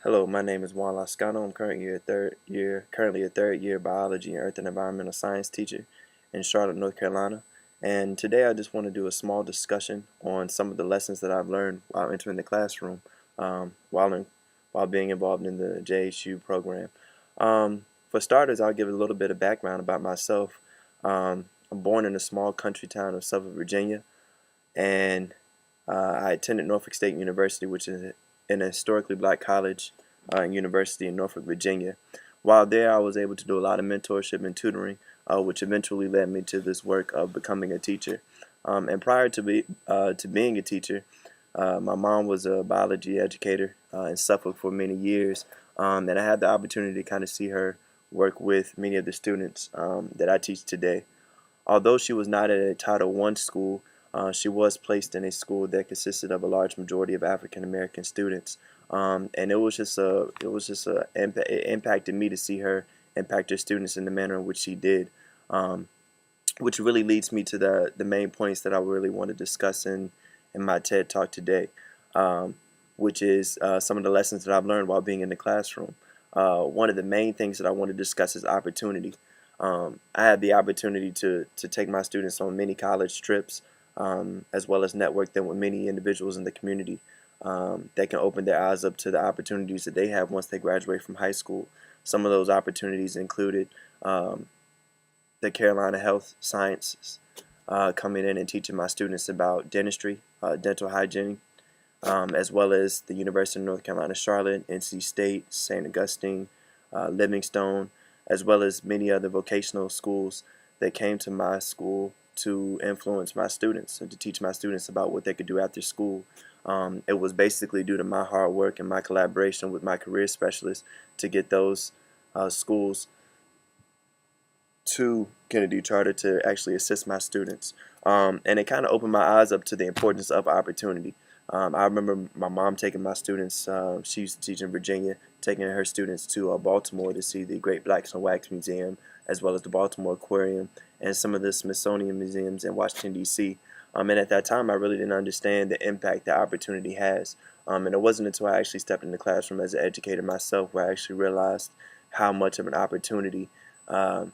Hello, my name is Juan Lascano. I'm currently a third year biology and earth and environmental science teacher in Charlotte, North Carolina. And today I just want to do a small discussion on some of the lessons that I've learned while entering the classroom, while being involved in the JHU program. For starters, I'll give a little bit of background about myself. I'm born in a small country town of Suffolk, Virginia, and I attended Norfolk State University, which is an historically black college and university in Norfolk, Virginia. While there, I was able to do a lot of mentorship and tutoring, which eventually led me to this work of becoming a teacher. And prior to being a teacher, my mom was a biology educator in Suffolk for many years, and I had the opportunity to kind of see her work with many of the students that I teach today. Although she was not at a Title I school, she was placed in a school that consisted of a large majority of African American students, and it impacted me to see her impact her students in the manner in which she did, um, which really leads me to the main points that I really want to discuss in my TED Talk today, um, which is some of the lessons that I've learned while being in the classroom. One of the main things that I want to discuss is opportunity. I had the opportunity to take my students on many college trips, as well as network them with many individuals in the community that can open their eyes up to the opportunities that they have once they graduate from high school. Some of those opportunities included the Carolina Health Sciences, coming in and teaching my students about dentistry, dental hygiene, as well as the University of North Carolina, Charlotte, NC State, St. Augustine, Livingstone, as well as many other vocational schools that came to my school to influence my students and to teach my students about what they could do after school. It was basically due to my hard work and my collaboration with my career specialist to get those schools to Kennedy Charter to actually assist my students. And it kind of opened my eyes up to the importance of opportunity. I remember my mom taking my students, she used to teach in Virginia, taking her students to Baltimore to see the Great Blacks and Wax Museum, as well as the Baltimore Aquarium and some of the Smithsonian museums in Washington, D.C. And at that time, I really didn't understand the impact that opportunity has. And it wasn't until I actually stepped in the classroom as an educator myself where I actually realized how much of an opportunity um,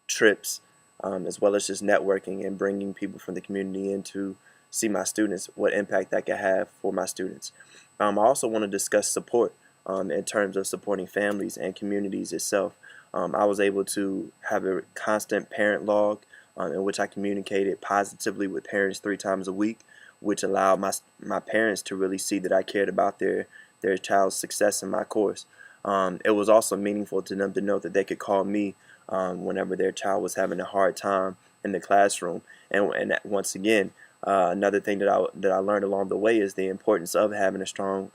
trips, as well as just networking and bringing people from the community in to see my students, what impact that could have for my students. I also want to discuss support in terms of supporting families and communities itself. I was able to have a constant parent log in which I communicated positively with parents 3 times a week, which allowed my parents to really see that I cared about their child's success in my course. It was also meaningful to them to know that they could call me whenever their child was having a hard time in the classroom. And once again, another thing that I learned along the way is the importance of having a strong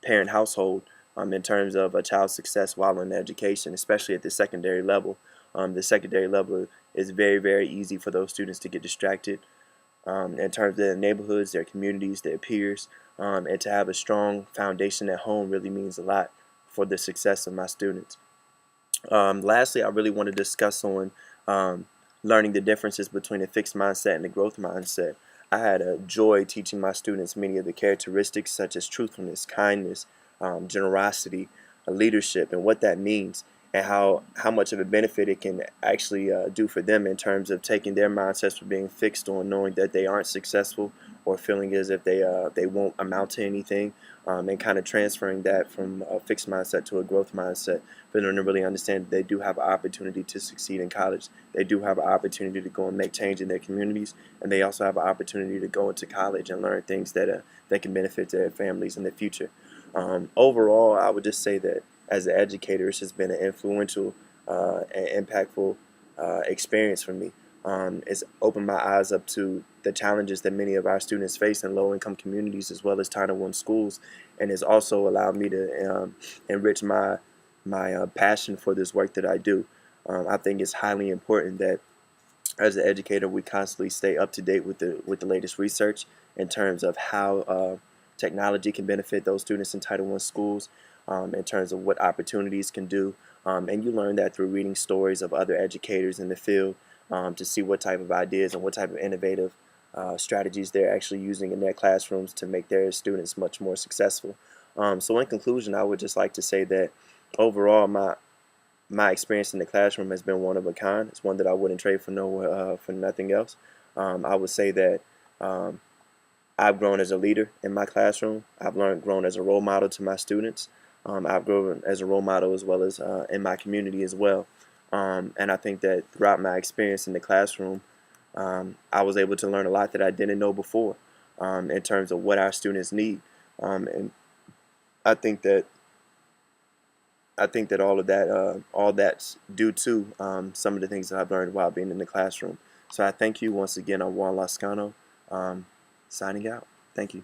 parent household in terms of a child's success while in education, especially at the secondary level. The secondary level is very, very easy for those students to get distracted in terms of their neighborhoods, their communities, their peers, and to have a strong foundation at home really means a lot for the success of my students. Lastly, I really want to discuss on learning the differences between a fixed mindset and a growth mindset. I had a joy teaching my students many of the characteristics such as truthfulness, kindness, generosity, leadership, and what that means, and how much of a benefit it can actually do for them in terms of taking their mindsets from being fixed on knowing that they aren't successful or feeling as if they won't amount to anything, and kind of transferring that from a fixed mindset to a growth mindset for them to really understand that they do have an opportunity to succeed in college. They do have an opportunity to go and make change in their communities, and they also have an opportunity to go into college and learn things that can benefit their families in the future. Overall, I would just say that as an educator, this has been an influential and impactful experience for me. It's opened my eyes up to the challenges that many of our students face in low-income communities as well as Title I schools, and it's also allowed me to enrich my passion for this work that I do. I think it's highly important that as an educator we constantly stay up to date with the latest research in terms of how technology can benefit those students in Title I schools, in terms of what opportunities can do. And you learn that through reading stories of other educators in the field to see what type of ideas and what type of innovative strategies they're actually using in their classrooms to make their students much more successful. So in conclusion, I would just like to say that overall, my experience in the classroom has been one of a kind. It's one that I wouldn't trade for nothing else. I would say that I've grown as a leader in my classroom. I've grown as a role model to my students. I've grown as a role model as well as in my community as well. And I think that throughout my experience in the classroom, I was able to learn a lot that I didn't know before in terms of what our students need. And I think that all that's due to some of the things that I've learned while being in the classroom. So I thank you once again. I'm Juan Lascano, signing out. Thank you.